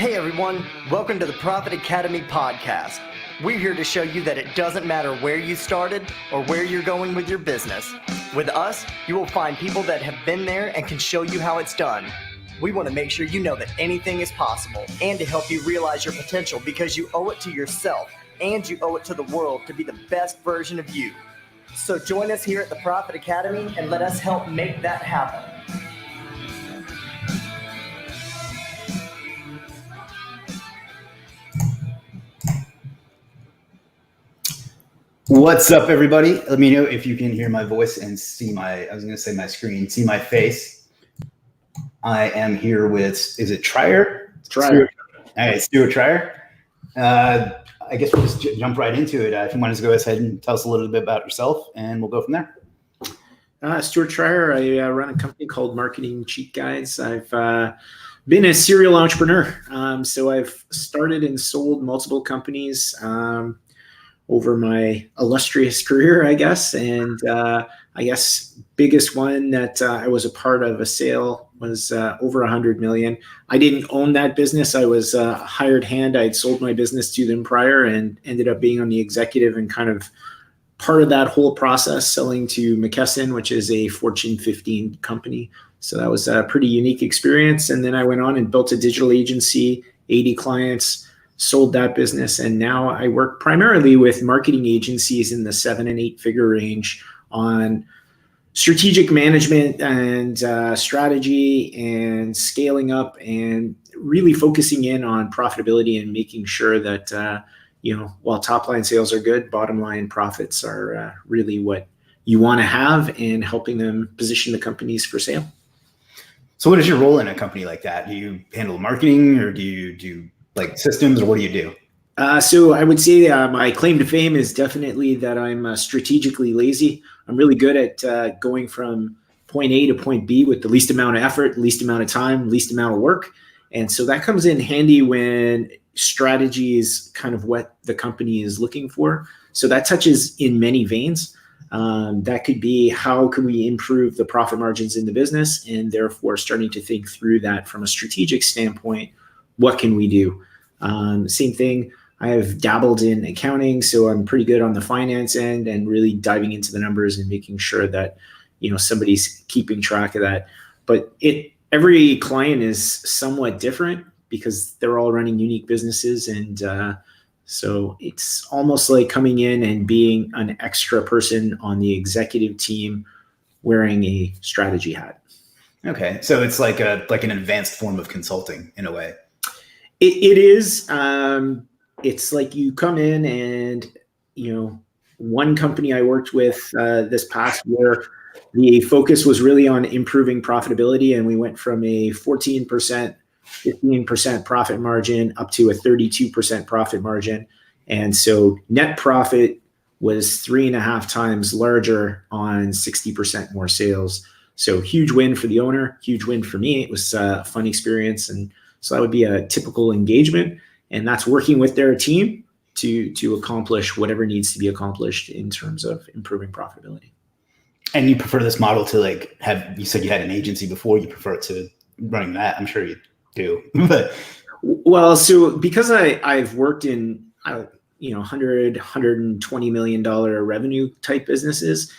Hey everyone, welcome to the Profiit Academy podcast. We're here to show you that it doesn't matter where you started or where you're going with your business. With us, you will find people that have been there and can show you how it's done. We want to make sure you know that anything is possible and to help you realize your potential because you owe it to yourself and you owe it to the world to be the best version of you. So join us here at the Profiit Academy and let us help make that happen. What's up, everybody? Let me know if you can hear my voice and see my screen, see my face. I am here with, is it Trier? Trier. All right, Stuart Trier. I guess we'll just jump right into it. If you want to go ahead and tell us a little bit about yourself, and we'll go from there. Stuart Trier. I run a company called Marketing Cheat Guides. I've been a serial entrepreneur. So I've started and sold multiple companies over my illustrious career, I guess. And I guess biggest one that I was a part of a sale was over 100 million. I didn't own that business. I was a hired hand. I had sold my business to them prior and ended up being on the executive and kind of part of that whole process, selling to McKesson, which is a Fortune 15 company. So that was a pretty unique experience. And then I went on and built a digital agency, 80 clients, sold that business. And now I work primarily with marketing agencies in the 7 and 8 figure range on strategic management and strategy and scaling up and really focusing in on profitability and making sure that, while top line sales are good, bottom line profits are really what you want to have and helping them position the companies for sale. So what is your role in a company like that? Do you handle marketing or do you do like systems, or what do you do? So I would say my claim to fame is definitely that I'm strategically lazy. I'm really good at going from point A to point B with the least amount of effort, least amount of time, least amount of work. And so that comes in handy when strategy is kind of what the company is looking for. So that touches in many veins. That could be how can we improve the profit margins in the business, and therefore starting to think through that from a strategic standpoint. What can we do? Same thing. I have dabbled in accounting, so I'm pretty good on the finance end and really diving into the numbers and making sure that, somebody's keeping track of that. But every client is somewhat different because they're all running unique businesses. And so it's almost like coming in and being an extra person on the executive team wearing a strategy hat. Okay. So it's like an advanced form of consulting in a way. It is. It's like you come in and, one company I worked with this past year, the focus was really on improving profitability. And we went from a 14%, 15% profit margin up to a 32% profit margin. And so net profit was 3.5 times larger on 60% more sales. So huge win for the owner, huge win for me. It was a fun experience. And so that would be a typical engagement, and that's working with their team to accomplish whatever needs to be accomplished in terms of improving profitability. And you prefer this model to you said you had an agency before, you prefer it to running that? I'm sure you do. But well, so because I've worked in, $100, $120 million revenue type businesses,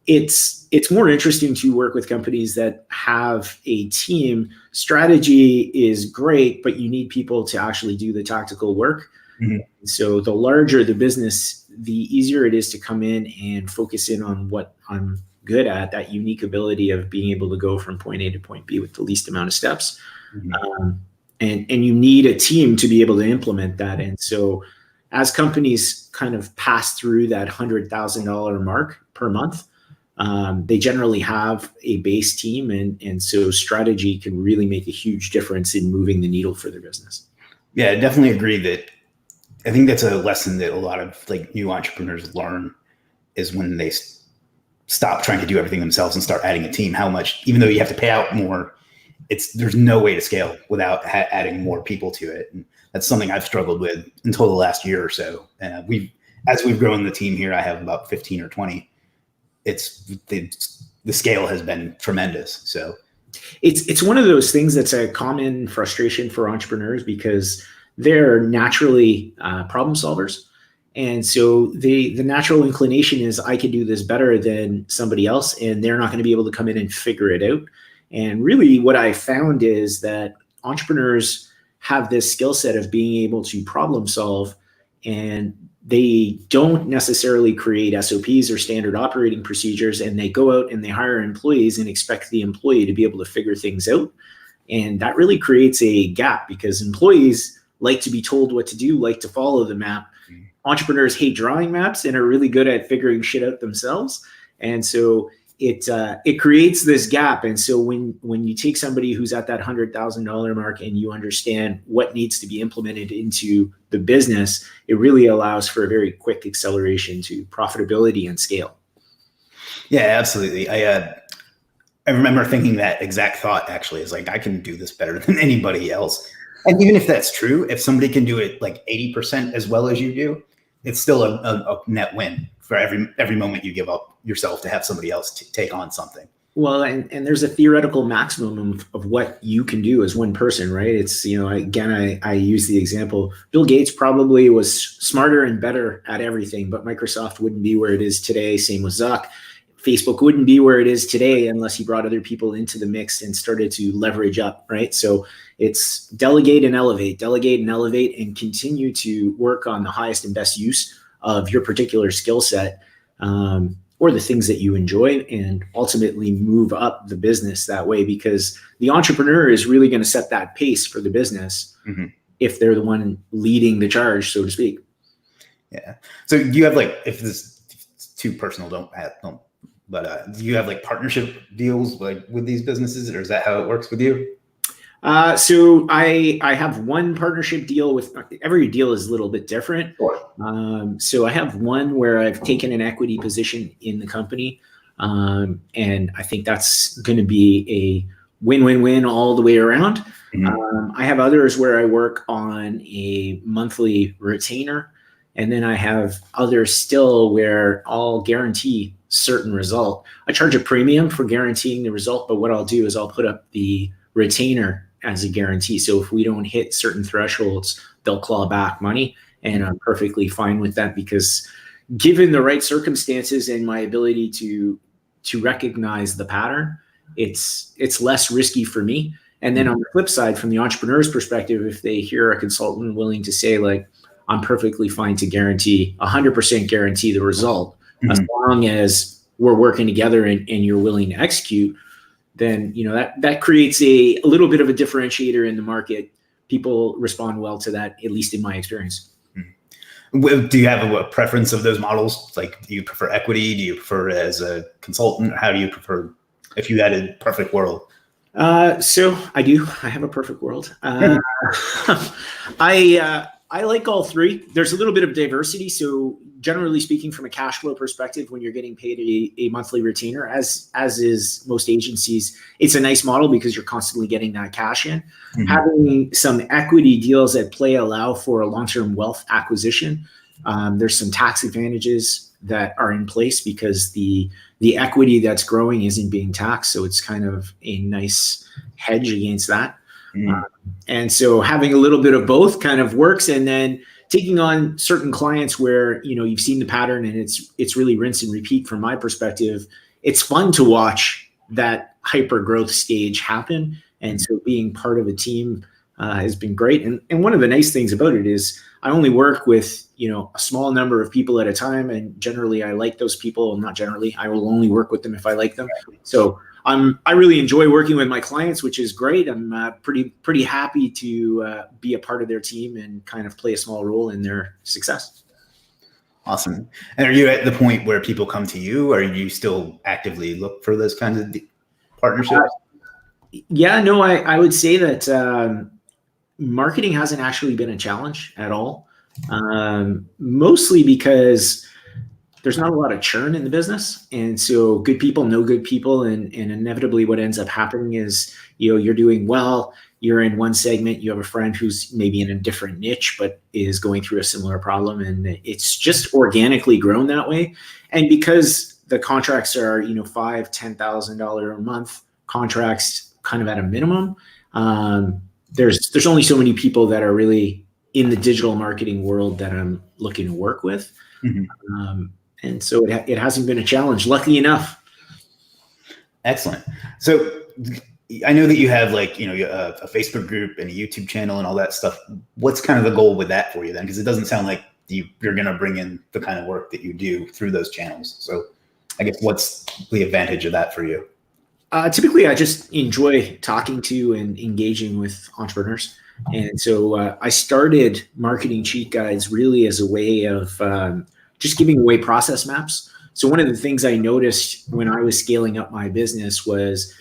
it's more interesting to work with companies that have a team. Strategy is great, but you need people to actually do the tactical work. Mm-hmm. So the larger the business, the easier it is to come in and focus in on what I'm good at, that unique ability of being able to go from point A to point B with the least amount of steps. Mm-hmm. And you need a team to be able to implement that. And so as companies kind of pass through that $100,000 mark per month, they generally have a base team, and so strategy can really make a huge difference in moving the needle for their business. Yeah, I definitely agree that I think that's a lesson that a lot of new entrepreneurs learn is when they stop trying to do everything themselves and start adding a team. How much, even though you have to pay out more, there's no way to scale without adding more people to it. And that's something I've struggled with until the last year or so. As we've grown the team here, I have about 15 or 20. The scale has been tremendous. So It's one of those things that's a common frustration for entrepreneurs because they're naturally problem solvers. And so the natural inclination is I can do this better than somebody else, and they're not going to be able to come in and figure it out. And really what I found is that entrepreneurs have this skill set of being able to problem solve, and they don't necessarily create SOPs or standard operating procedures, and they go out and they hire employees and expect the employee to be able to figure things out. And that really creates a gap because employees like to be told what to do, like to follow the map. Entrepreneurs hate drawing maps and are really good at figuring shit out themselves. And so it creates this gap. And so when you take somebody who's at that $100,000 mark and you understand what needs to be implemented into the business, it really allows for a very quick acceleration to profitability and scale. Yeah, absolutely. I remember thinking that exact thought actually is like, I can do this better than anybody else. And even if that's true, if somebody can do it like 80% as well as you do, it's still a net win for every moment you give up yourself to have somebody else take on something. Well, and there's a theoretical maximum of what you can do as one person, right? It's, again, I use the example, Bill Gates probably was smarter and better at everything, but Microsoft wouldn't be where it is today. Same with Zuck. Facebook wouldn't be where it is today unless he brought other people into the mix and started to leverage up, right? So it's delegate and elevate, and continue to work on the highest and best use of your particular skill set or the things that you enjoy, and ultimately move up the business that way, because the entrepreneur is really going to set that pace for the business if they're the one leading the charge, so to speak. Yeah. So do you have if this is too personal, but do you have partnership deals with these businesses, or is that how it works with you? So I have one partnership deal with every deal is a little bit different. Sure. So I have one where I've taken an equity position in the company. And I think that's going to be a win-win-win all the way around. I have others where I work on a monthly retainer. And then I have others still where I'll guarantee certain result. I charge a premium for guaranteeing the result, but what I'll do is I'll put up the retainer as a guarantee. So if we don't hit certain thresholds, they'll claw back money. And I'm perfectly fine with that, because given the right circumstances and my ability to recognize the pattern, it's less risky for me. And then on the flip side, from the entrepreneur's perspective, if they hear a consultant willing to say I'm perfectly fine to guarantee 100% guarantee the result, as long as we're working together and you're willing to execute, then that creates a little bit of a differentiator in the market. People respond well to that, at least in my experience. Do you have a preference of those models? Do you prefer equity? Do you prefer as a consultant? How do you prefer if you had a perfect world? So I do. I have a perfect world. I like all three. There's a little bit of diversity. So generally speaking, from a cash flow perspective, when you're getting paid a monthly retainer, as is most agencies, it's a nice model because you're constantly getting that cash in. Having some equity deals at play allow for a long-term wealth acquisition. There's some tax advantages that are in place because the equity that's growing isn't being taxed. So it's kind of a nice hedge against that. And so having a little bit of both kind of works, and then taking on certain clients where, you've seen the pattern and it's really rinse and repeat. From my perspective, it's fun to watch that hyper growth stage happen. And so being part of a team has been great. And one of the nice things about it is I only work with, a small number of people at a time. And generally I like those people. Not generally, I will only work with them if I like them. So I really enjoy working with my clients, which is great. I'm pretty happy to be a part of their team and kind of play a small role in their success. Awesome. And are you at the point where people come to you, or do you still actively look for those kinds of partnerships? Yeah, no, I would say that marketing hasn't actually been a challenge at all. Mostly because there's not a lot of churn in the business. And so good people know good people. And inevitably what ends up happening is, you're doing well, you're in one segment, you have a friend who's maybe in a different niche, but is going through a similar problem. And it's just organically grown that way. And because the contracts are, $5,000, $10,000 a month contracts, kind of at a minimum. There's only so many people that are really in the digital marketing world that I'm looking to work with. And so it hasn't been a challenge, luckily enough. Excellent. So I know that you have like, a Facebook group and a YouTube channel and all that stuff. What's kind of the goal with that for you then? Because it doesn't sound like you're going to bring in the kind of work that you do through those channels. So I guess what's the advantage of that for you? Typically, I just enjoy talking to and engaging with entrepreneurs. And so I started Marketing Cheat Guides really as a way of just giving away process maps. So one of the things I noticed when I was scaling up my business was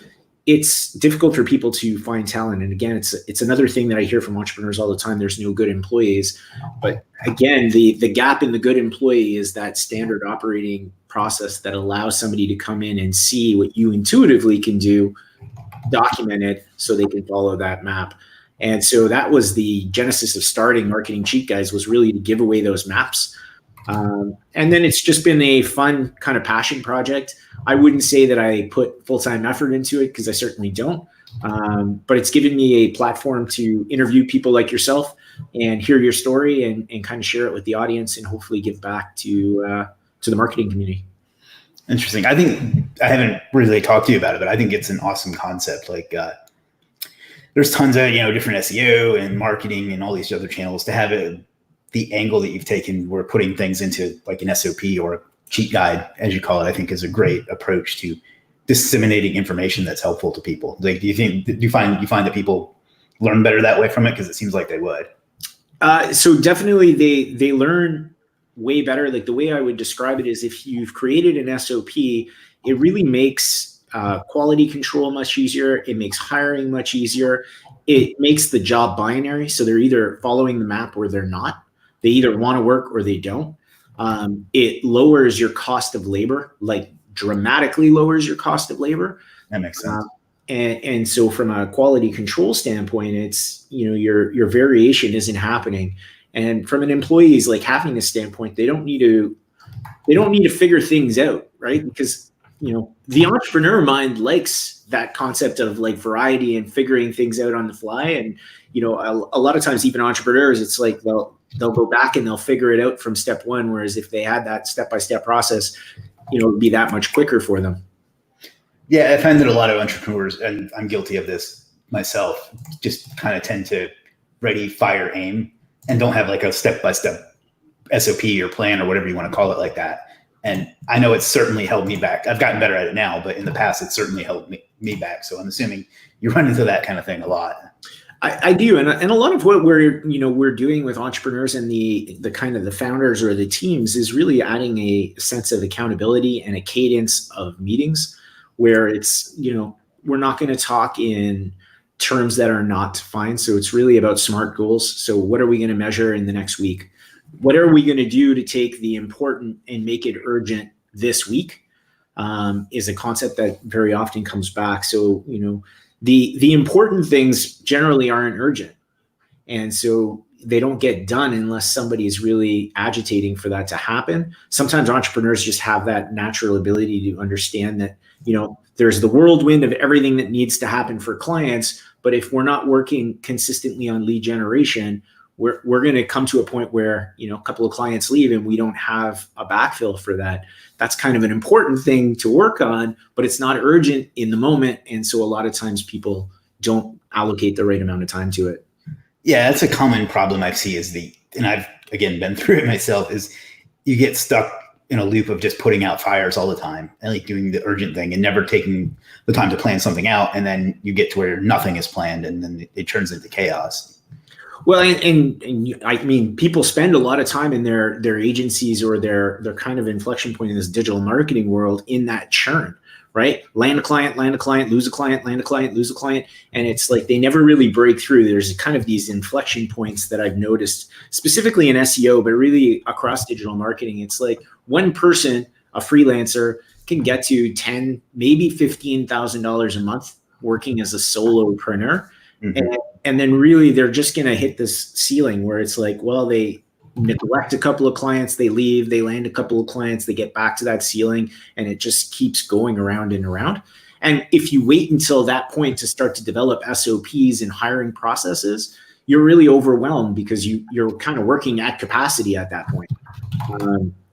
it's difficult for people to find talent. And again, it's another thing that I hear from entrepreneurs all the time. There's no good employees. But again, the gap in the good employee is that standard operating process that allows somebody to come in and see what you intuitively can do, document it so they can follow that map. And so that was the genesis of starting Marketing Cheat Guides, was really to give away those maps. And then it's just been a fun kind of passion project. I wouldn't say that I put full-time effort into it, because I certainly don't. But it's given me a platform to interview people like yourself and hear your story and kind of share it with the audience and hopefully give back to the marketing community. Interesting. I think I haven't really talked to you about it, but I think it's an awesome concept. Like there's tons of, different SEO and marketing and all these other channels. To have the angle that you've taken, where putting things into like an SOP or a cheat guide, as you call it, I think is a great approach to disseminating information that's helpful to people. Like, do you find that people learn better that way from it? Because it seems like they would. So definitely they learn way better. Like, the way I would describe it is, if you've created an SOP, it really makes quality control much easier. It makes hiring much easier. It makes the job binary. So they're either following the map or they're not. They either want to work or they don't. It lowers your cost of labor, like dramatically lowers your cost of labor. That makes sense. And so from a quality control standpoint, it's, your variation isn't happening. And from an employee's like happiness standpoint, they don't need to figure things out, right? Because, the entrepreneur mind likes that concept of like variety and figuring things out on the fly. And, a lot of times, even entrepreneurs, it's like, they'll go back and they'll figure it out from step one. Whereas if they had that step-by-step process, it would be that much quicker for them. Yeah, I find that a lot of entrepreneurs, and I'm guilty of this myself, just kind of tend to ready, fire, aim, and don't have like a step-by-step SOP or plan or whatever you want to call it like that. And I know it's certainly held me back. I've gotten better at it now, but in the past, it certainly held me back. So I'm assuming you run into that kind of thing a lot. I do. And a lot of what we're doing with entrepreneurs and the kind of the founders or the teams is really adding a sense of accountability and a cadence of meetings where it's, we're not going to talk in terms that are not defined. So it's really about SMART goals. So what are we going to measure in the next week? What are we going to do to take the important and make it urgent this week? Is a concept that very often comes back. So, the important things generally aren't urgent. And so they don't get done unless somebody is really agitating for that to happen. Sometimes entrepreneurs just have that natural ability to understand that, there's the whirlwind of everything that needs to happen for clients. But if we're not working consistently on lead generation, we're going to come to a point where, a couple of clients leave and we don't have a backfill for that. That's kind of an important thing to work on, but it's not urgent in the moment. And so a lot of times people don't allocate the right amount of time to it. Yeah, that's a common problem I see and I've, again, been through it myself, is you get stuck in a loop of just putting out fires all the time and like doing the urgent thing and never taking the time to plan something out. And then you get to where nothing is planned and then it turns into chaos. Well, and I mean, people spend a lot of time in their agencies or their kind of inflection point in this digital marketing world in that churn, right? Land a client, lose a client, land a client, lose a client. And it's like they never really break through. There's kind of these inflection points that I've noticed specifically in SEO, but really across digital marketing. It's like one person, a freelancer, can get to $10,000, maybe $15,000 a month working as a solopreneur. Mm-hmm. And then really they're just going to hit this ceiling where it's like, well, they neglect a couple of clients, they leave, they land a couple of clients, they get back to that ceiling, and it just keeps going around and around. And if you wait until that point to start to develop SOPs and hiring processes, you're really overwhelmed because you're kind of working at capacity at that point.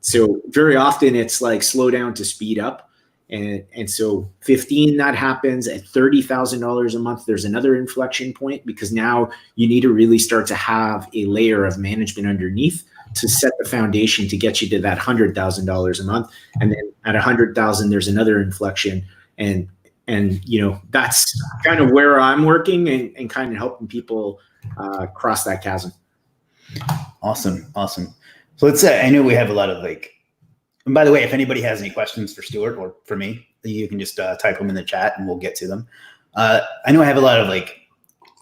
So very often it's like slow down to speed up. And so 15, that happens at $30,000 a month. There's another inflection point because now you need to really start to have a layer of management underneath to set the foundation to get you to that $100,000 a month. And then at 100,000, there's another inflection. And that's kind of where I'm working and kind of helping people cross that chasm. Awesome. So let's say, I know we have a lot of and by the way, if anybody has any questions for Stuart or for me, you can just type them in the chat and we'll get to them. I know I have a lot of I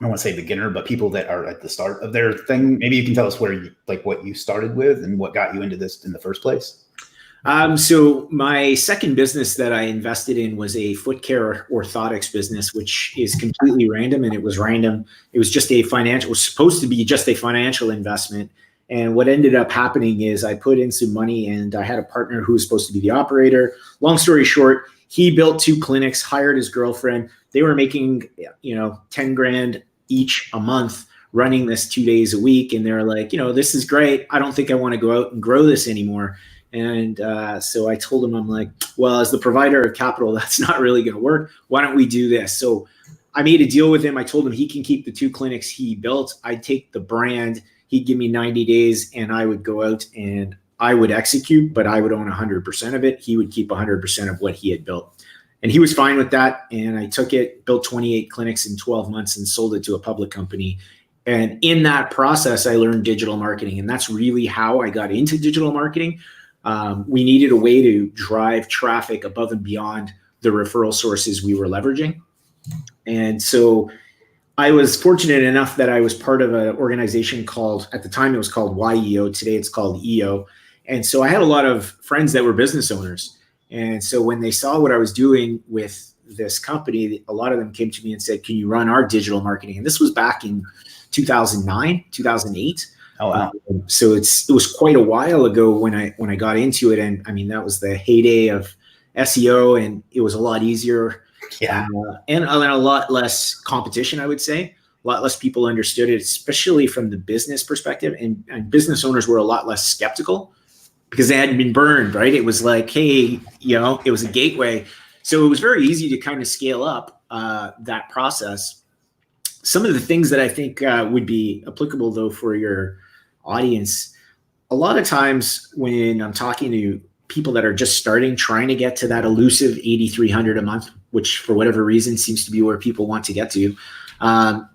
don't want to say beginner, but people that are at the start of their thing. Maybe you can tell us where you, what you started with and what got you into this in the first place. So my second business that I invested in was a foot care orthotics business, which is completely random. And it was random. It was just it was supposed to be just a financial investment. And what ended up happening is I put in some money and I had a partner who was supposed to be the operator. Long story short, he built 2 clinics, hired his girlfriend. They were making, 10 grand each a month running this 2 days a week. And they're like, this is great. I don't think I want to go out and grow this anymore. And so I told him, I'm like, well, as the provider of capital, that's not really going to work. Why don't we do this? So I made a deal with him. I told him he can keep the 2 clinics he built. I'd take the brand. He'd give me 90 days and I would go out and I would execute, but I would own 100% of it. He would keep 100% of what he had built. And he was fine with that. And I took it, built 28 clinics in 12 months and sold it to a public company. And in that process, I learned digital marketing. And that's really how I got into digital marketing. We needed a way to drive traffic above and beyond the referral sources we were leveraging. And so I was fortunate enough that I was part of an organization called, at the time it was called YEO. Today it's called EO. And so I had a lot of friends that were business owners. And so when they saw what I was doing with this company, a lot of them came to me and said, can you run our digital marketing? And this was back in 2009, 2008. Oh, wow. So it was quite a while ago when I got into it. And I mean, that was the heyday of SEO and it was a lot easier. Yeah. And a lot less competition, I would say. A lot less people understood it, especially from the business perspective. And business owners were a lot less skeptical because they hadn't been burned, right? It was like, hey, it was a gateway. So it was very easy to kind of scale up that process. Some of the things that I think would be applicable, though, for your audience, a lot of times when I'm talking to people that are just starting, trying to get to that elusive 8,300 a month, which for whatever reason seems to be where people want to get to,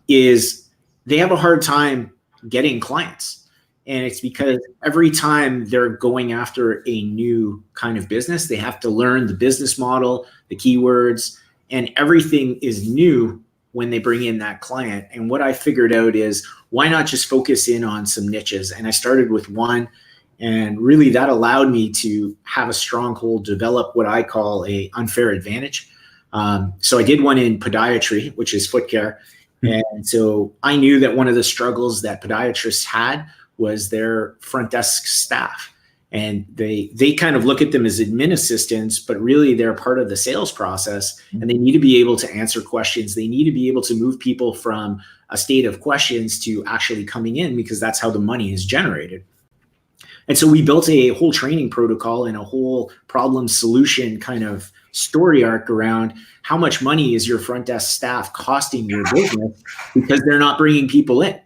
is they have a hard time getting clients. And it's because every time they're going after a new kind of business, they have to learn the business model, the keywords, and everything is new when they bring in that client. And what I figured out is why not just focus in on some niches? And I started with one. And really that allowed me to have a stronghold, develop what I call a unfair advantage. So I did one in podiatry, which is foot care. And so I knew that one of the struggles that podiatrists had was their front desk staff. And they kind of look at them as admin assistants, but really they're part of the sales process and they need to be able to answer questions. They need to be able to move people from a state of questions to actually coming in because that's how the money is generated. And so we built a whole training protocol and a whole problem solution kind of story arc around how much money is your front desk staff costing your business because they're not bringing people in,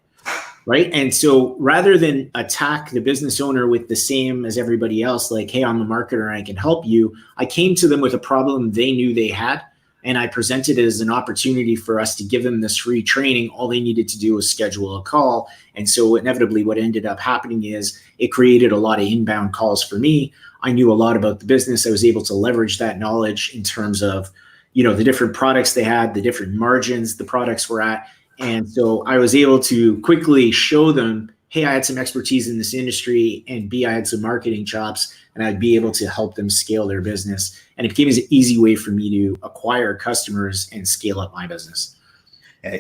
right? And so rather than attack the business owner with the same as everybody else, like, hey, I'm a marketer and I can help you, I came to them with a problem they knew they had. And I presented it as an opportunity for us to give them this free training. All they needed to do was schedule a call. And so inevitably what ended up happening is it created a lot of inbound calls for me. I knew a lot about the business. I was able to leverage that knowledge in terms of, the different products they had, the different margins the products were at. And so I was able to quickly show them, hey, I had some expertise in this industry, and B, I had some marketing chops, and I'd be able to help them scale their business. And it became an easy way for me to acquire customers and scale up my business.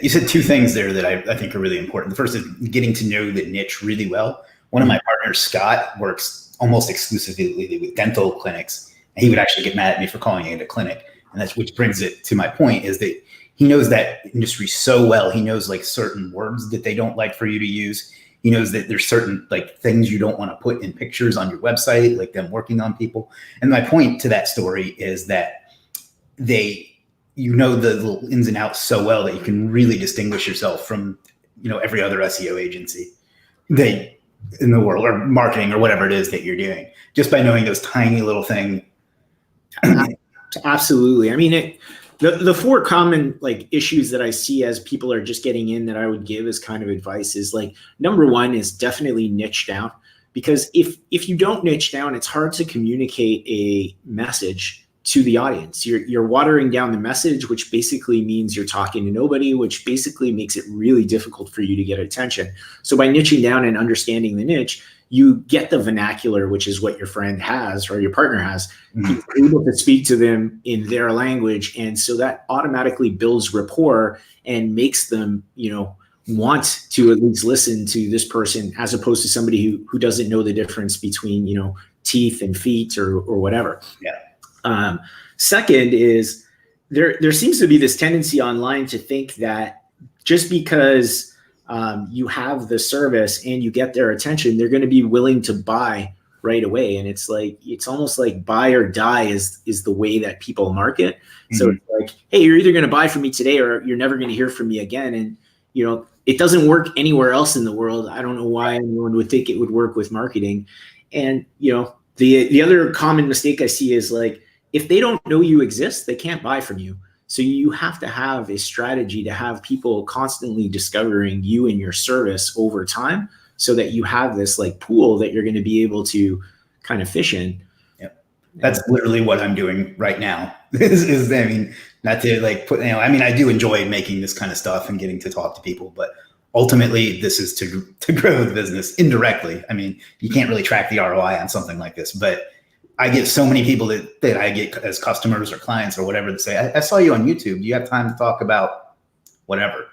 You said 2 things there that I think are really important. The first is getting to know the niche really well. One of my partners, Scott, works almost exclusively with dental clinics. And he would actually get mad at me for calling it a clinic. And that's which brings it to my point is that he knows that industry so well. He knows like certain words that they don't like for you to use. He knows that there's certain like things you don't want to put in pictures on your website, like them working on people. And my point to that story is that the little ins and outs so well that you can really distinguish yourself from, every other SEO agency in the world, or marketing, or whatever it is that you're doing, just by knowing those tiny little things. Absolutely. I mean, the four common like issues that I see as people are just getting in that I would give as kind of advice is like, number one is definitely niche down, because if you don't niche down, it's hard to communicate a message to the audience. You're watering down the message, which basically means you're talking to nobody, which basically makes it really difficult for you to get attention. So by niching down and understanding the niche, you get the vernacular, which is what your friend has or your partner has. You're able to speak to them in their language. And so that automatically builds rapport and makes them, want to at least listen to this person, as opposed to somebody who doesn't know the difference between, teeth and feet or whatever. Yeah. Second is there seems to be this tendency online to think that just because you have the service and you get their attention, they're going to be willing to buy right away. And it's almost like buy or die is the way that people market. Mm-hmm. So it's like, hey, you're either going to buy from me today or you're never going to hear from me again. And, it doesn't work anywhere else in the world. I don't know why anyone would think it would work with marketing. And, the other common mistake I see is like, if they don't know you exist, they can't buy from you. So you have to have a strategy to have people constantly discovering you and your service over time, so that you have this like pool that you're going to be able to kind of fish in. Yep. That's literally what I'm doing right now. Not to like put, I do enjoy making this kind of stuff and getting to talk to people, but ultimately this is to grow the business indirectly. I mean, you can't really track the ROI on something like this, but I get so many people that I get as customers or clients or whatever that say, I saw you on YouTube. Do you have time to talk about whatever,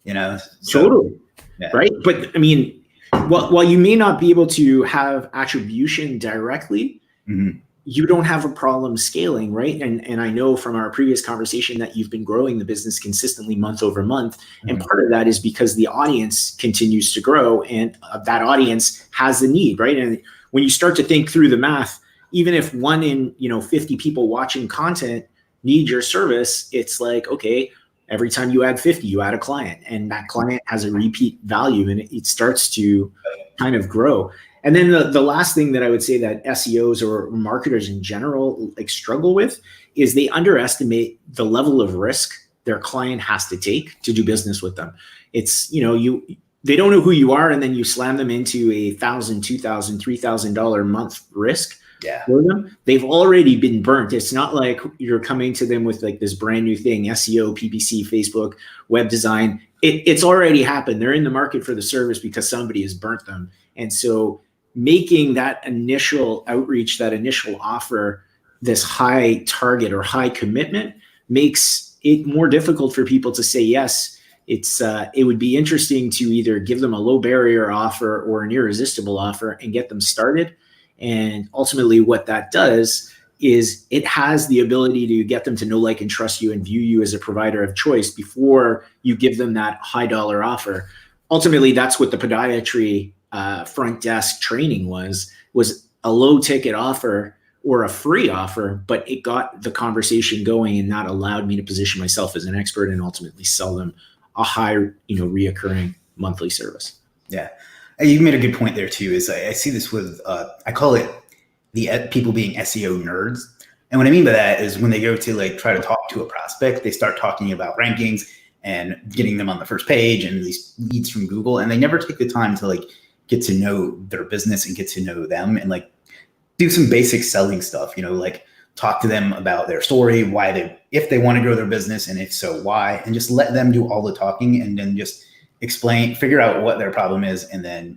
Totally. Yeah. Right. But I mean, while you may not be able to have attribution directly, mm-hmm. you don't have a problem scaling, right? And I know from our previous conversation that you've been growing the business consistently month over month. Mm-hmm. And part of that is because the audience continues to grow, and that audience has the need, right? And when you start to think through the math, even if 1 in 50 people watching content need your service, it's like, okay, every time you add 50, you add a client, and that client has a repeat value, and it starts to kind of grow. And then the last thing that I would say that SEOs or marketers in general like struggle with is they underestimate the level of risk their client has to take to do business with them. It's, they don't know who you are, and then you slam them into a $1,000, $2,000, $3,000 a month risk. Yeah. For them. They've already been burnt. It's not like you're coming to them with like this brand new thing, SEO, PPC, Facebook, web design. It's already happened. They're in the market for the service because somebody has burnt them. And so making that initial outreach, that initial offer, this high target or high commitment makes it more difficult for people to say yes. It would be interesting to either give them a low barrier offer or an irresistible offer and get them started. And ultimately what that does is it has the ability to get them to know, like, and trust you and view you as a provider of choice before you give them that high dollar offer. Ultimately, that's what the podiatry front desk training was a low ticket offer or a free offer, but it got the conversation going, and that allowed me to position myself as an expert and ultimately sell them a high, reoccurring monthly service. Yeah. You made a good point there too, is I see this with, I call it the people being SEO nerds. And what I mean by that is when they go to like try to talk to a prospect, they start talking about rankings and getting them on the first page and these leads from Google. And they never take the time to like get to know their business and get to know them and like do some basic selling stuff, like talk to them about their story, if they want to grow their business, and if so, why, and just let them do all the talking, and then just figure out what their problem is, and then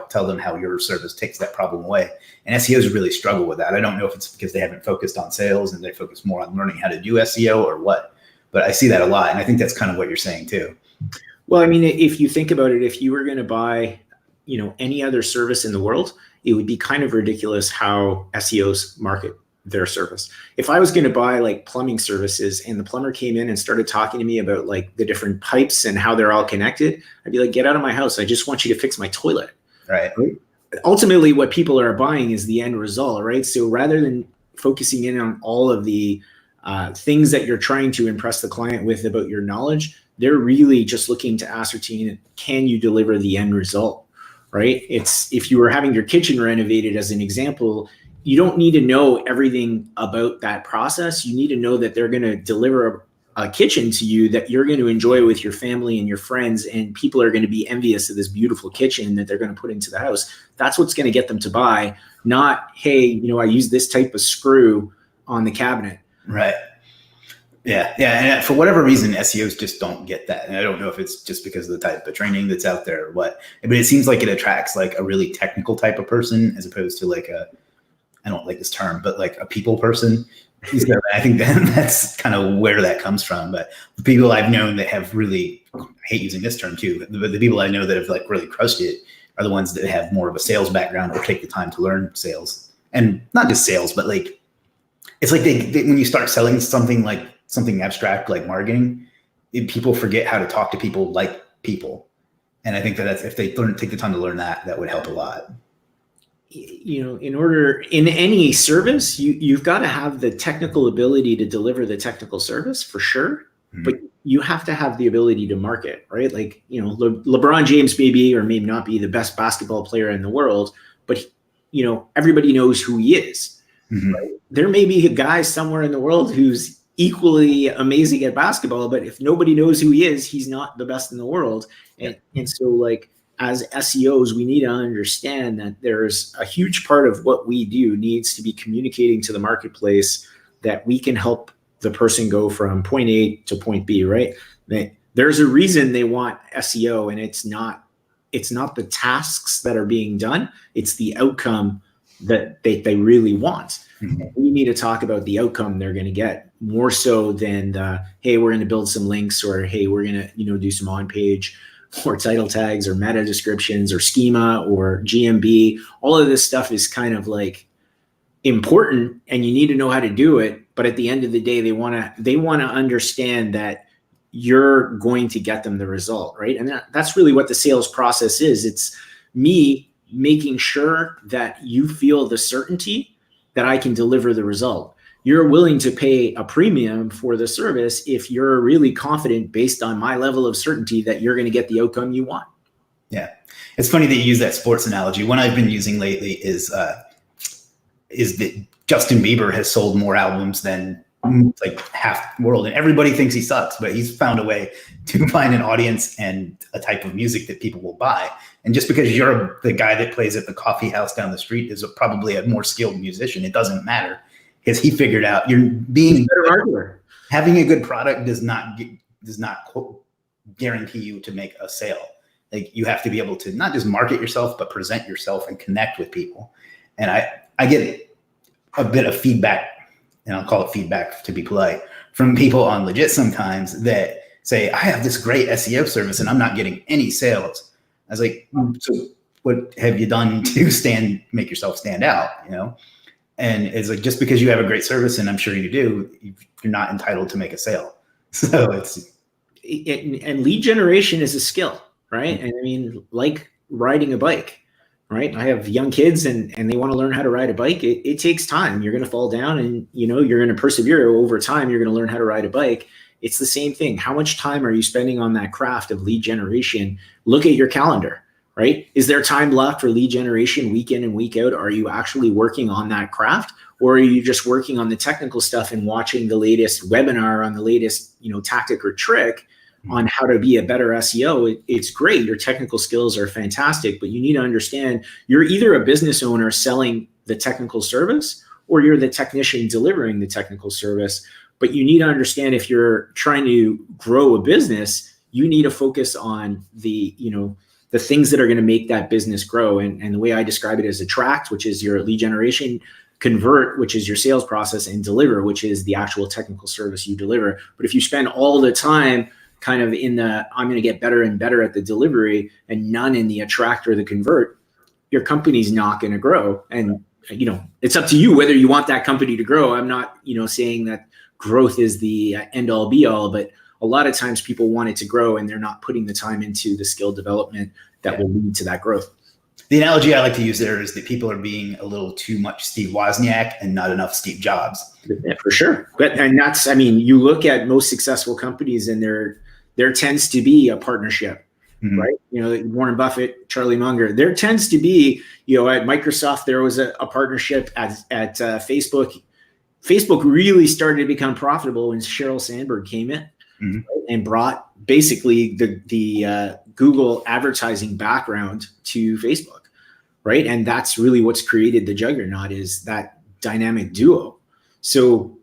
tell them how your service takes that problem away. And SEOs really struggle with that. I don't know if it's because they haven't focused on sales and they focus more on learning how to do SEO or what, but I see that a lot. And I think that's kind of what you're saying too. Well, I mean, if you think about it, if you were going to buy, any other service in the world, it would be kind of ridiculous how SEOs market, their service. If I was going to buy like plumbing services and the plumber came in and started talking to me about like the different pipes and how they're all connected, I'd be like, get out of my house. I just want you to fix my toilet. Right. Ultimately, what people are buying is the end result, right? So rather than focusing in on all of the things that you're trying to impress the client with about your knowledge, they're really just looking to ascertain, can you deliver the end result, right? It's, if you were having your kitchen renovated as an example, you don't need to know everything about that process. You need to know that they're going to deliver a kitchen to you that you're going to enjoy with your family and your friends, and people are going to be envious of this beautiful kitchen that they're going to put into the house. That's what's going to get them to buy, not, hey, I use this type of screw on the cabinet. Right. Yeah. And for whatever reason, SEOs just don't get that. And I don't know if it's just because of the type of training that's out there or what, but it seems like it attracts like a really technical type of person as opposed to like I don't like this term, but like a people person. I think that's kind of where that comes from. But the people I've known that have really, I hate using this term too, but the people I know that have like really crushed it are the ones that have more of a sales background or take the time to learn sales. And not just sales, but like, it's like they when you start selling something abstract like marketing, people forget how to talk to people like people. And I think that's, if they take the time to learn that would help a lot. In any service, you've got to have the technical ability to deliver the technical service for sure, but you have to have the ability to market, right? Like, LeBron James may be or may not be the best basketball player in the world, but everybody knows who he is. Right? There may be a guy somewhere in the world who's equally amazing at basketball, but if nobody knows who he is, he's not the best in the world. And so like, as SEOs, we need to understand that there's a huge part of what we do needs to be communicating to the marketplace that we can help the person go from point A to point B, right? There's a reason they want SEO, and it's not the tasks that are being done, it's the outcome that they really want. We need to talk about the outcome they're going to get more so than hey, we're going to build some links, or hey, we're going to do some on-page or title tags or meta descriptions or schema or GMB. All of this stuff is kind of like important, and you need to know how to do it. But at the end of the day, they want to understand that you're going to get them the result, right? And that's really what the sales process is. It's me making sure that you feel the certainty that I can deliver the result. You're willing to pay a premium for the service if you're really confident, based on my level of certainty, that you're going to get the outcome you want. Yeah. It's funny that you use that sports analogy. One I've been using lately is that Justin Bieber has sold more albums than like half the world, and everybody thinks he sucks, but he's found a way to find an audience and a type of music that people will buy. And just because you're the guy that plays at the coffee house down the street is probably a more skilled musician, it doesn't matter. Because he figured out you're being better arguer. Having a good product does not guarantee you to make a sale. Like, you have to be able to not just market yourself, but present yourself and connect with people. And I get a bit of feedback, and I'll call it feedback to be polite, from people on Legiit sometimes that say, I have this great SEO service and I'm not getting any sales. I was like, so what have you done to make yourself stand out? And it's like, just because you have a great service, and I'm sure you do, you're not entitled to make a sale. So and lead generation is a skill, right? And I mean, like riding a bike, right? I have young kids and they want to learn how to ride a bike. It takes time. You're going to fall down, and you're going to persevere over time. You're going to learn how to ride a bike. It's the same thing. How much time are you spending on that craft of lead generation? Look at your calendar. Right? Is there time left for lead generation week in and week out? Are you actually working on that craft, or are you just working on the technical stuff and watching the latest webinar on the latest, tactic or trick on how to be a better SEO? It's great. Your technical skills are fantastic, but you need to understand you're either a business owner selling the technical service, or you're the technician delivering the technical service. But you need to understand, if you're trying to grow a business, you need to focus on the things that are going to make that business grow. And the way I describe it is attract, which is your lead generation, convert, which is your sales process, and deliver, which is the actual technical service you deliver. But if you spend all the time kind of in the, I'm going to get better and better at the delivery, and none in the attract or the convert, your company's not going to grow. And it's up to you whether you want that company to grow. I'm not, saying that growth is the end all be all, but a lot of times people want it to grow and they're not putting the time into the skill development that will lead to that growth. The analogy I like to use there is that people are being a little too much Steve Wozniak and not enough Steve Jobs. Yeah, for sure. And that's, you look at most successful companies and there tends to be a partnership. Mm-hmm. Right. Warren Buffett, Charlie Munger, there tends to be, at Microsoft, there was a partnership at Facebook. Facebook really started to become profitable when Sheryl Sandberg came in, mm-hmm. right, and brought basically the Google advertising background to Facebook. Right. And that's really what's created the juggernaut, is that dynamic duo. So,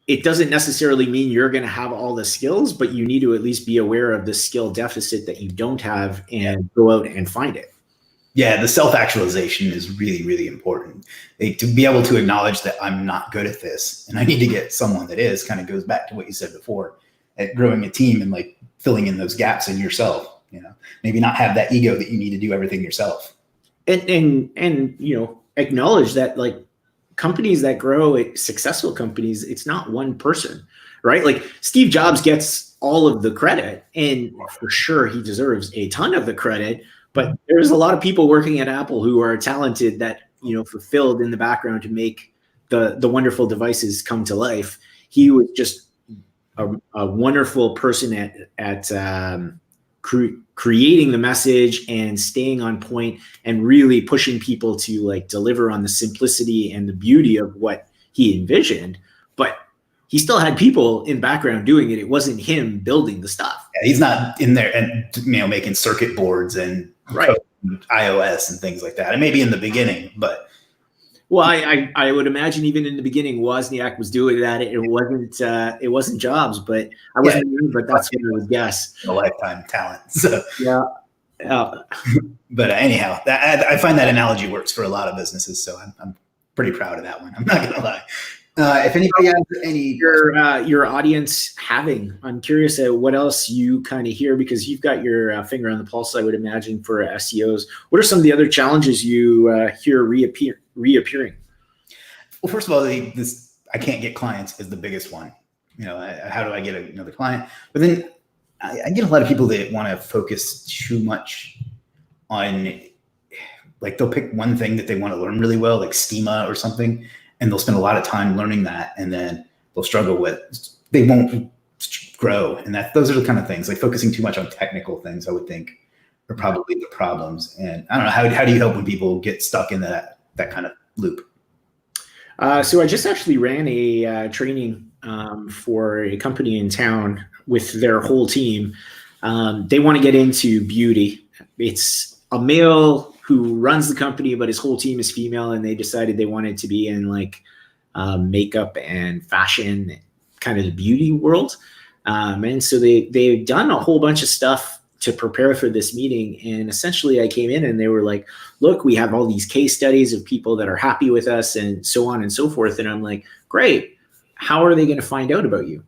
it doesn't necessarily mean you're going to have all the skills, but you need to at least be aware of the skill deficit that you don't have and go out and find it. Yeah, the self-actualization is really, really important. To be able to acknowledge that I'm not good at this and I need to get someone that is, kind of goes back to what you said before, at growing a team and like filling in those gaps in yourself, maybe not have that ego that you need to do everything yourself. And acknowledge that, like, companies that grow, successful companies, it's not one person, right? Like Steve Jobs gets all of the credit, and for sure he deserves a ton of the credit, but there's a lot of people working at Apple who are talented that, fulfilled in the background to make the wonderful devices come to life. He was just a wonderful person at creating the message and staying on point and really pushing people to like deliver on the simplicity and the beauty of what he envisioned. But he still had people in the background doing it. It wasn't him building the stuff. Yeah, he's not in there and making circuit boards and right. iOS and things like that. And maybe in the beginning, but well, I would imagine even in the beginning, Wozniak was doing that. It wasn't Jobs, but but that's what I would guess. A lifetime talent. So yeah. But anyhow, I find that analogy works for a lot of businesses. So I'm pretty proud of that one. I'm not gonna lie. If anybody has any your audience having, I'm curious at what else you kind of hear, because you've got your finger on the pulse, I would imagine, for SEOs. What are some of the other challenges you hear reappearing? Well, first of all, this I can't get clients is the biggest one. How do I get another client? But then I get a lot of people that want to focus too much on, like, they'll pick one thing that they want to learn really well, like schema or something, and they'll spend a lot of time learning that, and then they'll struggle with, they won't grow. And those are the kind of things, like focusing too much on technical things, I would think, are probably the problems. And I don't know, how do you help when people get stuck in that kind of loop? So I just actually ran a training for a company in town with their whole team. They want to get into beauty. It's a male who runs the company, but his whole team is female, and they decided they wanted to be in like makeup and fashion, kind of the beauty world. And so they've done a whole bunch of stuff to prepare for this meeting. And essentially I came in and they were like, look, we have all these case studies of people that are happy with us and so on and so forth. And I'm like, great. How are they going to find out about you?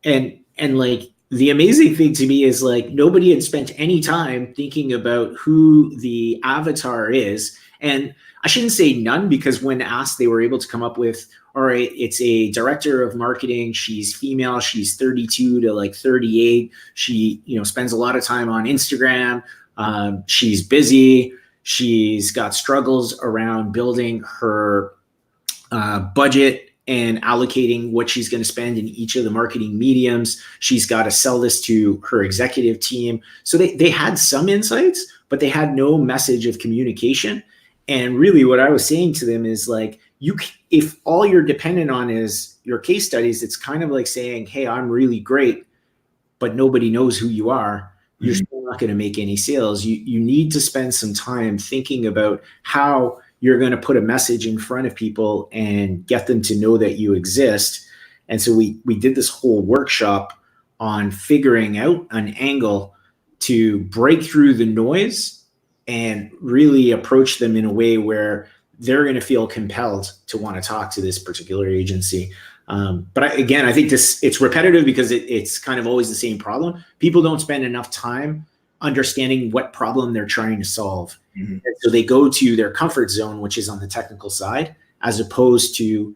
And like, the amazing thing to me is, like, nobody had spent any time thinking about who the avatar is. And I shouldn't say none, because when asked, they were able to come up with, all right, it's a director of marketing. She's female. She's 32 to like 38. She, spends a lot of time on Instagram. She's busy. She's got struggles around building her budget and allocating what she's going to spend in each of the marketing mediums. She's got to sell this to her executive team. So they had some insights, but they had no message of communication. And really what I was saying to them is, like, if all you're dependent on is your case studies, it's kind of like saying, hey, I'm really great, but nobody knows who you are. You're still not going to make any sales. You need to spend some time thinking about how you're going to put a message in front of people and get them to know that you exist. And so we did this whole workshop on figuring out an angle to break through the noise and really approach them in a way where they're going to feel compelled to want to talk to this particular agency. But I think it's repetitive because it's kind of always the same problem. People don't spend enough time understanding what problem they're trying to solve. Mhm. And so they go to their comfort zone, which is on the technical side, as opposed to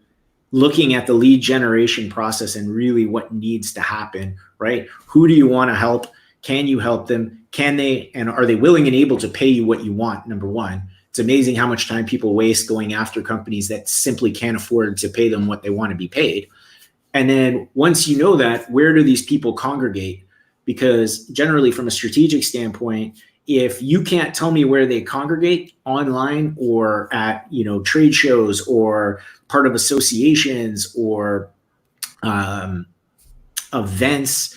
looking at the lead generation process and really what needs to happen, right? Who do you want to help? Can you help them? Can they, and are they willing and able to pay you what you want? Number one. It's amazing how much time people waste going after companies that simply can't afford to pay them what they want to be paid. And then once you know that, where do these people congregate? Because generally from a strategic standpoint, if you can't tell me where they congregate online or at, trade shows or part of associations or events,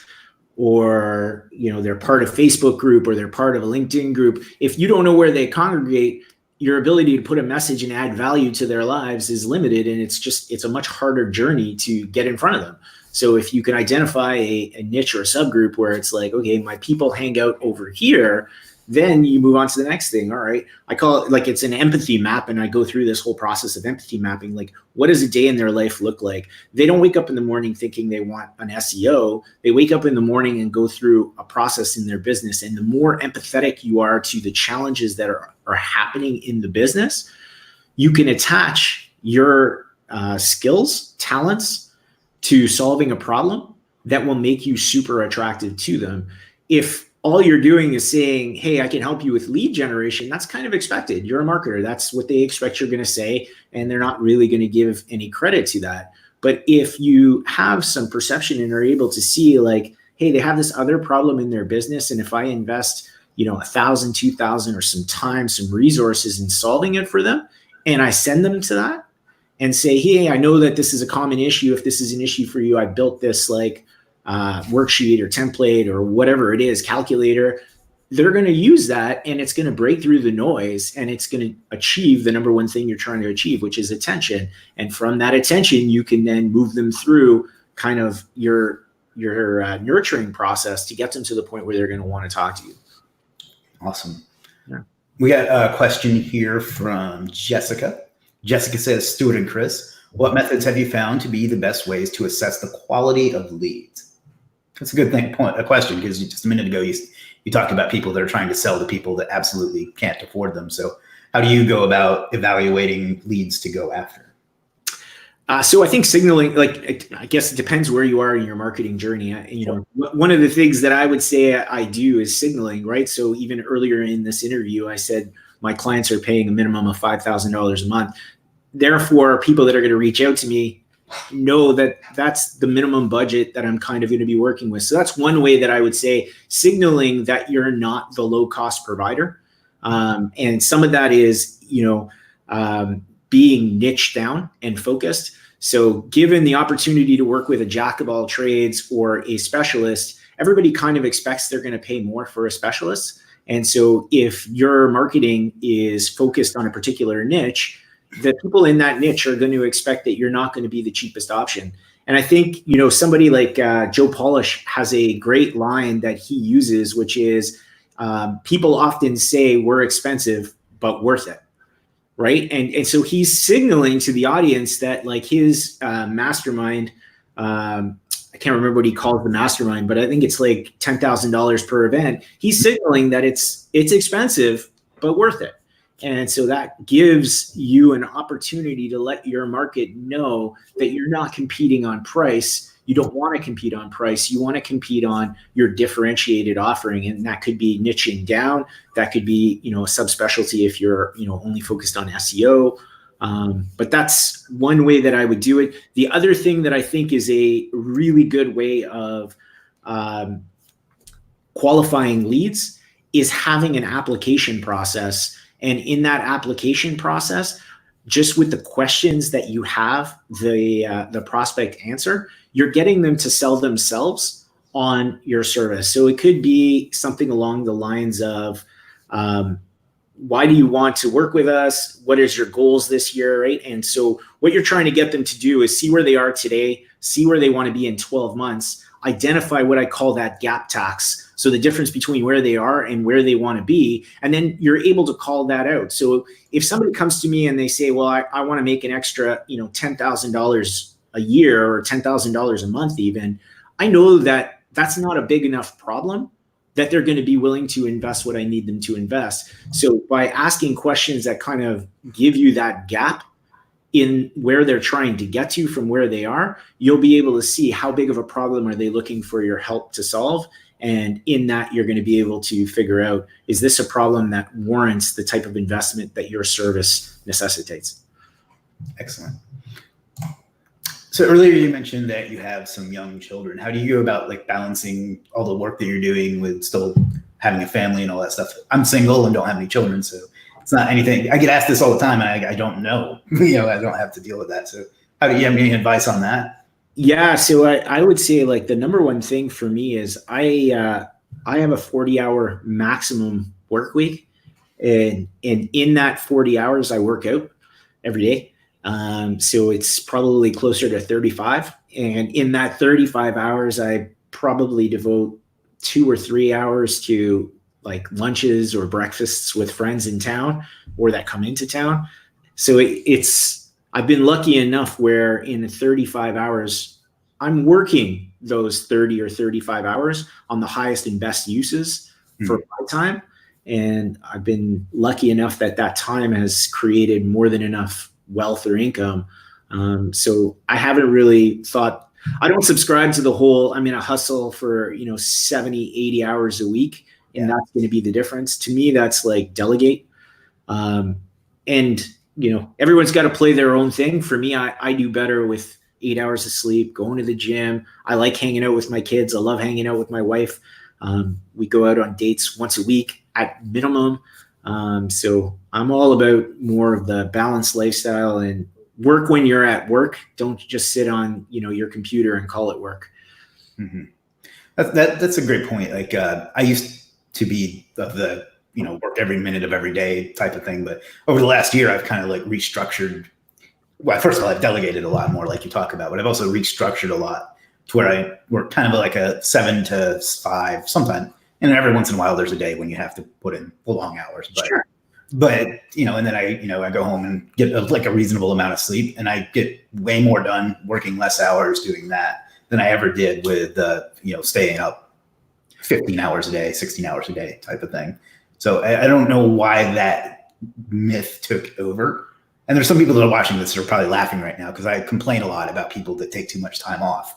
or they're part of Facebook group or they're part of a LinkedIn group, if you don't know where they congregate, your ability to put a message and add value to their lives is limited, and it's a much harder journey to get in front of them. So if you can identify a niche or a subgroup where it's like, okay, my people hang out over here, then you move on to the next thing. All right. I call it like it's an empathy map. And I go through this whole process of empathy mapping. Like, what does a day in their life look like? They don't wake up in the morning thinking they want an SEO. They wake up in the morning and go through a process in their business. And the more empathetic you are to the challenges that are happening in the business, you can attach your skills, talents to solving a problem that will make you super attractive to them. If all you're doing is saying, hey, I can help you with lead generation, that's kind of expected. You're a marketer. That's what they expect you're going to say. And they're not really going to give any credit to that. But if you have some perception and are able to see like, hey, they have this other problem in their business. And if I invest, $1,000, $2,000 or some time, some resources in solving it for them, and I send them to that and say, hey, I know that this is a common issue. If this is an issue for you, I built this worksheet or template or whatever it is, calculator, they're going to use that and it's going to break through the noise and it's going to achieve the number one thing you're trying to achieve, which is attention. And from that attention, you can then move them through kind of your nurturing process to get them to the point where they're going to want to talk to you. Awesome. Yeah. We got a question here from Jessica. Jessica says, Stuart and Chris, what methods have you found to be the best ways to assess the quality of leads? That's a good question, because just a minute ago, you talked about people that are trying to sell to people that absolutely can't afford them. So how do you go about evaluating leads to go after? So I think signaling, I guess it depends where you are in your marketing journey. One of the things that I would say I do is signaling, right? So even earlier in this interview, I said my clients are paying a minimum of $5,000 a month. Therefore, people that are going to reach out to me know that that's the minimum budget that I'm kind of going to be working with. So that's one way that I would say signaling that you're not the low cost provider. And some of that is, being niche down and focused. So given the opportunity to work with a jack of all trades or a specialist, everybody kind of expects they're going to pay more for a specialist. And so if your marketing is focused on a particular niche, the people in that niche are going to expect that you're not going to be the cheapest option. And I think, somebody like Joe Polish has a great line that he uses, which is people often say we're expensive, but worth it. Right. And so he's signaling to the audience that like his mastermind, I can't remember what he calls the mastermind, but I think it's like $10,000 per event. He's signaling that it's expensive, but worth it. And so that gives you an opportunity to let your market know that you're not competing on price. You don't want to compete on price. You want to compete on your differentiated offering. And that could be niching down. That could be, a subspecialty if you're, only focused on SEO. But that's one way that I would do it. The other thing that I think is a really good way of qualifying leads is having an application process. And in that application process, just with the questions that you have the prospect answer, you're getting them to sell themselves on your service. So it could be something along the lines of, why do you want to work with us? What is your goals this year, right? And so what you're trying to get them to do is see where they are today, see where they want to be in 12 months, identify what I call that gap tax. So the difference between where they are and where they want to be, and then you're able to call that out. So if somebody comes to me and they say, well, I want to make an extra, $10,000 a year or $10,000 a month even, I know that that's not a big enough problem that they're going to be willing to invest what I need them to invest. So by asking questions that kind of give you that gap in where they're trying to get to from where they are, you'll be able to see how big of a problem are they looking for your help to solve. And in that, you're going to be able to figure out, is this a problem that warrants the type of investment that your service necessitates? Excellent. So earlier you mentioned that you have some young children. How do you go about like balancing all the work that you're doing with still having a family and all that stuff? I'm single and don't have any children, so it's not anything. I get asked this all the time, and I don't know. I don't have to deal with that. So how do you have any advice on that? Yeah, so I would say like the number one thing for me is I have a 40-hour maximum work week, and in that 40 hours I work out every day. So it's probably closer to 35. And in that 35 hours, I probably devote 2 or 3 hours to like lunches or breakfasts with friends in town or that come into town. So I've been lucky enough where in 35 hours, I'm working those 30 or 35 hours on the highest and best uses for my time. And I've been lucky enough that time has created more than enough wealth or income. So I haven't really thought, I don't subscribe to the whole, I hustle for, 70, 80 hours a week, and that's going to be the difference. To me, that's like delegate. And, everyone's got to play their own thing. For me, I do better with 8 hours of sleep, going to the gym. I like hanging out with my kids. I love hanging out with my wife. We go out on dates once a week at minimum. So I'm all about more of the balanced lifestyle and work when you're at work. Don't just sit on, your computer and call it work. Mm-hmm. That's a great point. Like, I used to be of the, work every minute of every day type of thing. But over the last year, I've kind of like restructured. Well, first of all, I've delegated a lot more like you talk about, but I've also restructured a lot to where I work kind of like a 7 to 5 sometime. And every once in a while, there's a day when you have to put in long hours. But, sure. But and then I go home and get a reasonable amount of sleep, and I get way more done working less hours doing that than I ever did with, staying up 15 hours a day, 16 hours a day type of thing. So I don't know why that myth took over. And there's some people that are watching this that are probably laughing right now because I complain a lot about people that take too much time off.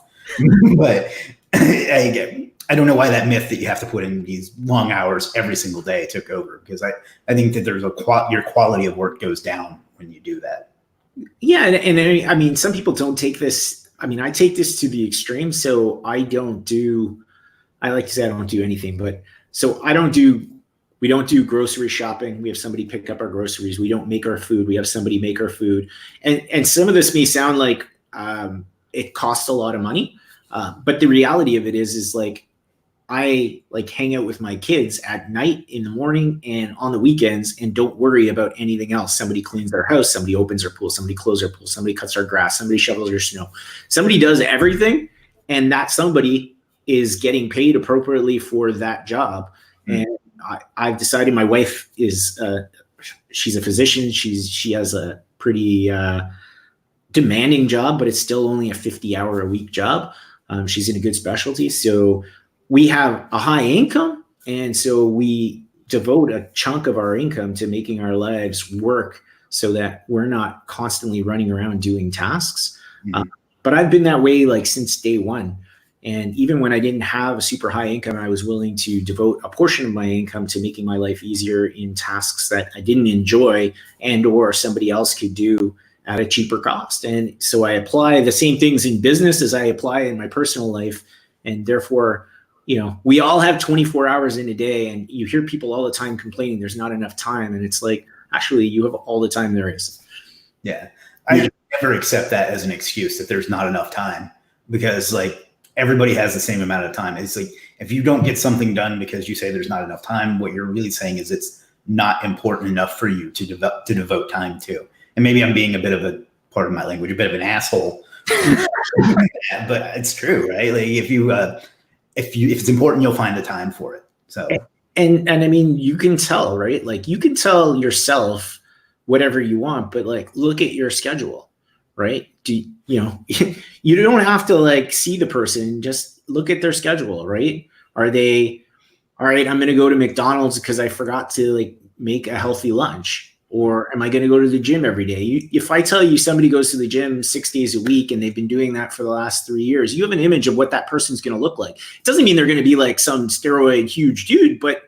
But I don't know why that myth that you have to put in these long hours every single day took over, because I think that there's your quality of work goes down when you do that. Yeah. And some people don't take this. I take this to the extreme. So I like to say I don't do anything, but so we don't do grocery shopping. We have somebody pick up our groceries. We don't make our food. We have somebody make our food. And some of this may sound like it costs a lot of money. But the reality of it is like, I like hang out with my kids at night, in the morning, and on the weekends, and don't worry about anything else. Somebody cleans their house, somebody opens their pool, somebody closes their pool, somebody cuts our grass, somebody shovels their snow. Somebody does everything, and that somebody is getting paid appropriately for that job. Mm-hmm. And I've decided, my wife is she's a physician. She has a pretty demanding job, but it's still only a 50-hour-a-week job. She's in a good specialty, so we have a high income, and so we devote a chunk of our income to making our lives work so that we're not constantly running around doing tasks. Mm-hmm. But I've been that way like since day one. And even when I didn't have a super high income, I was willing to devote a portion of my income to making my life easier in tasks that I didn't enjoy and or somebody else could do at a cheaper cost. And so I apply the same things in business as I apply in my personal life. And therefore, we all have 24 hours in a day, and you hear people all the time complaining there's not enough time. And it's like, actually, you have all the time there is. Yeah. I never accept that as an excuse that there's not enough time, because like everybody has the same amount of time. It's like, if you don't get something done because you say there's not enough time, what you're really saying is it's not important enough for you to devote time to. And maybe I'm being a bit of pardon my language, a bit of an asshole, but it's true, right? Like if it's important, you'll find the time for it. So, and you can tell, right? Like you can tell yourself whatever you want, but like, look at your schedule, right? You don't have to like see the person, just look at their schedule, right? Are they all right, I'm going to go to McDonald's because I forgot to like make a healthy lunch. Or am I going to go to the gym every day? If I tell you somebody goes to the gym 6 days a week and they've been doing that for the last 3 years, you have an image of what that person's going to look like. It doesn't mean they're going to be like some steroid huge dude, but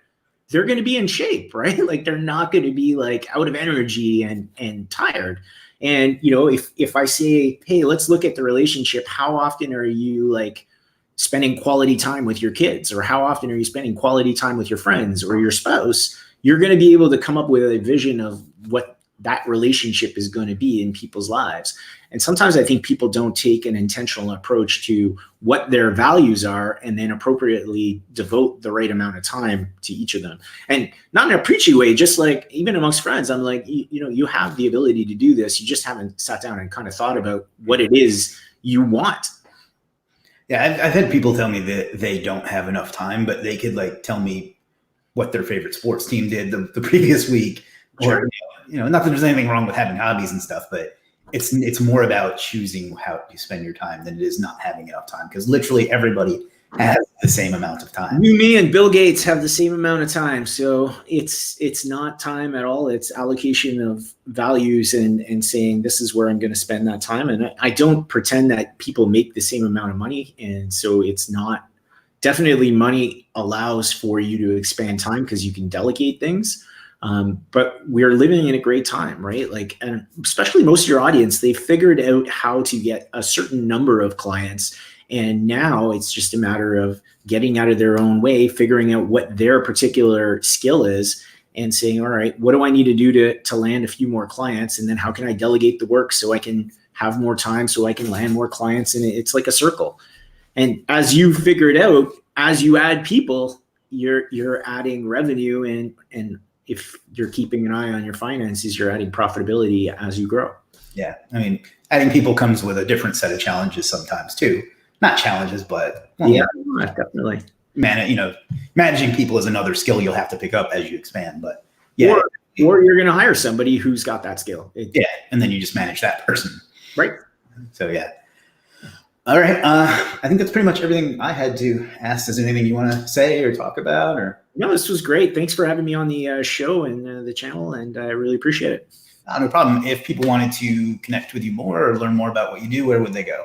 they're going to be in shape, right? Like they're not going to be like out of energy and tired. And, you know, if I say, hey, let's look at the relationship, how often are you like spending quality time with your kids? Or how often are you spending quality time with your friends or your spouse? You're going to be able to come up with a vision of what that relationship is going to be in people's lives. And sometimes I think people don't take an intentional approach to what their values are and then appropriately devote the right amount of time to each of them. And not in a preachy way, just like even amongst friends, I'm like, you know, you have the ability to do this. You just haven't sat down and kind of thought about what it is you want. Yeah, I've had people tell me that they don't have enough time, but they could like tell me what their favorite sports team did the previous week. Sure. Or, you know, not that there's anything wrong with having hobbies and stuff, but it's more about choosing how you spend your time than it is not having enough time, because literally everybody has the same amount of time. You, me, and Bill Gates have the same amount of time. So it's not time at all. It's allocation of values and saying this is where I'm going to spend that time. And I don't pretend that people make the same amount of money. And so it's not, definitely money allows for you to expand time because you can delegate things. But we're living in a great time, right? Like, and especially most of your audience, they figured out how to get a certain number of clients. And now it's just a matter of getting out of their own way, figuring out what their particular skill is and saying, all right, what do I need to do to land a few more clients? And then how can I delegate the work so I can have more time so I can land more clients? And it's like a circle. And as you figure it out, as you add people, you're adding revenue, and if you're keeping an eye on your finances, you're adding profitability as you grow. Yeah, I mean, adding people comes with a different set of challenges sometimes too. Not challenges, but yeah, definitely. Managing people is another skill you'll have to pick up as you expand. But yeah, or you're going to hire somebody who's got that skill. And then you just manage that person, right? So yeah. All right. I think that's pretty much everything I had to ask. Is there anything you want to say or talk about? Or no, this was great. Thanks for having me on the show and the channel, and I really appreciate it. No problem. If people wanted to connect with you more or learn more about what you do, where would they go?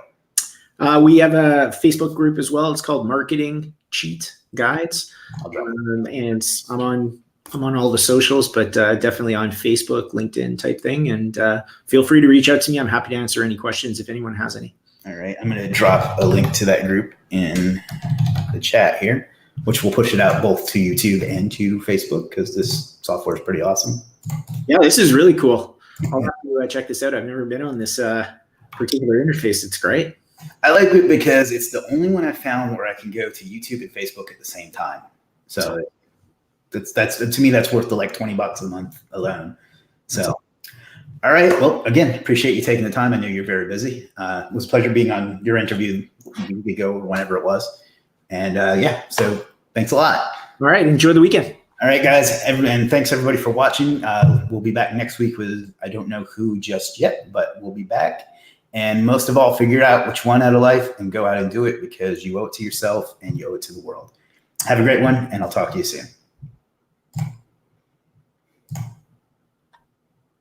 We have a Facebook group as well. It's called Marketing Cheat Guides, and I'm on all the socials, but definitely on Facebook, LinkedIn type thing. And feel free to reach out to me. I'm happy to answer any questions if anyone has any. All right. I'm going to drop a link to that group in the chat here, which will push it out both to YouTube and to Facebook because this software is pretty awesome. Yeah, this is really cool. I'll have to check this out. I've never been on this particular interface. It's great. I like it because it's the only one I found where I can go to YouTube and Facebook at the same time. So that's to me, that's worth the like $20 a month alone. So, all right. Well, again, appreciate you taking the time. I know you're very busy. It was a pleasure being on your interview a week ago, whenever it was. And so thanks a lot. All right. Enjoy the weekend. All right, guys. And thanks everybody for watching. We'll be back next week with, I don't know who just yet, but we'll be back. And most of all, figure out which one out of life and go out and do it because you owe it to yourself and you owe it to the world. Have a great one, and I'll talk to you soon.